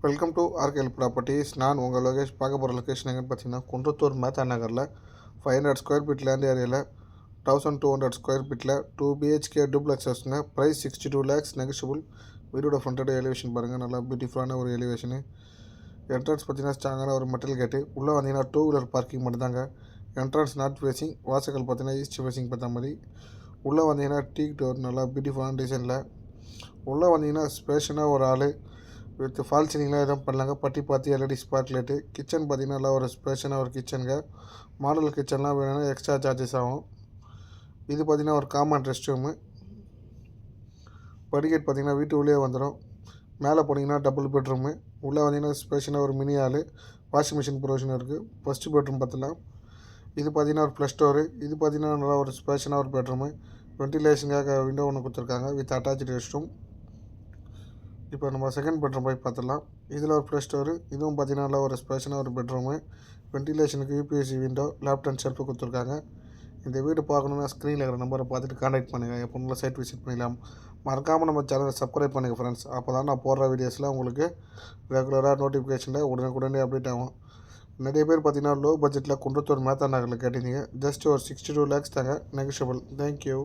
Welcome to ஆர்கேஎல் properties. நான் உங்கள் லோகேஷ். பார்க்க போகிற லொக்கேஷன் எங்கன்னு பார்த்தீங்கன்னா, குன்றத்தூர் மேத்தா நகரில் 500 ஸ்கொயர் ஃபீட் லேண்ட் ஏரியாவில் 1200 ஸ்கொயர் ஃபீட்டில் 2 பிஹெச்கே டூப்ளெக்ஸ் ஹவுஸுங்க. Price 62 lakhs negotiable. வீடோட ஃப்ரண்டோட எலிவேஷன் பாருங்கள், நல்லா பியூட்டிஃபுல்லான ஒரு எலிவேஷனு. என்ட்ரன்ஸ் பார்த்தீங்கன்னா ஸ்ட்ராங்கான ஒரு மெட்டல் கேட்டு. உள்ளே வந்தீங்கன்னா 2 வீலர் பார்க்கிங் மட்டும்தாங்க. என்ட்ரன்ஸ் நார்த் ஃபேஸிங், வாசல் பார்த்தீங்கன்னா ஈஸ்ட் ஃபேஸிங் பார்த்த மாதிரி. உள்ளே வந்தீங்கன்னா டீக் டோர், நல்லா பியூட்டிஃபுல்லான டிசைனில். உள்ளே வந்தீங்கன்னா ஸ்பேஷனாக ஒரு ஆள் வித் ஃபால் சீலிங்லாம் எதுவும் பண்ணலாங்க. பட்டி பார்த்து எல்இடி ஸ்பார்க் லைட்டு. கிச்சன் பார்த்தீங்கன்னா நல்லா ஒரு ஸ்பேஷனாக ஒரு கிச்சனுங்க. மாடல் கிச்சன்லாம் வேணும்னா எக்ஸ்ட்ரா சார்ஜஸ் ஆகும். இது பார்த்தீங்கன்னா ஒரு காமன் ரெஸ்ட் ரூமு. படிக்கட் பார்த்தீங்கன்னா வீட்டு உள்ளே வந்துடும். மேலே போனீங்கன்னா டபுள் பெட்ரூமு. உள்ளே வந்தீங்கன்னா ஸ்பேஷனாக ஒரு mini hall, washing machine provision இருக்குது. ஃபஸ்ட்டு பெட்ரூம் பார்த்துலாம். இது பார்த்தீங்கன்னா ஒரு ப்ளஸ் டோரு. இது பார்த்தீங்கன்னா நல்லா ஒரு ஸ்பேஷனாக ஒரு பெட்ரூமு. வென்டிலேஷனுக்காக விண்டோ ஒன்று கொடுத்துருக்காங்க வித் அட்டாச்சு ரெஸ்ட் ரூம். இப்போ நம்ம செகண்ட் பெட்ரூம் போய் பார்த்துடலாம். இதில் ஒரு ப்ளஸ் ஸ்டோரு. இதுவும் பார்த்தீங்கன்னா நல்லா ஒரு ஸ்பேஷனாக ஒரு பெட்ரூமு. வென்டிலேஷனுக்கு யூபிஎஸ்சி விண்டோ, லேப்டாப் ஷெல்ஃபு கொடுத்துருக்காங்க. இந்த வீடு பார்க்கணுன்னா ஸ்க்ரீனில் இருக்கிற நம்பரை பார்த்துட்டு கான்டாக்ட் பண்ணுங்கள். எப்போ உள்ள சைட் விசிட் பண்ணிக்கலாம். மறக்காமல் நம்ம சேனலை சப்ஸ்கிரைப் பண்ணுங்கள் ஃப்ரெண்ட்ஸ். அப்போ தான் நான் போடுற வீடியோஸ்லாம் உங்களுக்கு ரெகுலராக நோட்டிஃபிகேஷனில் உடனே அப்டேட் ஆகும். நிறைய பேர் பார்த்தீங்கன்னா லோ பட்ஜெட்டில் குன்றத்தூர் மேத்தா நகரில் கேட்டிருந்தீங்க. ஜஸ்ட் ஒரு 62 lakhs தாங்க, நெகஷியபிள். தேங்க்யூ.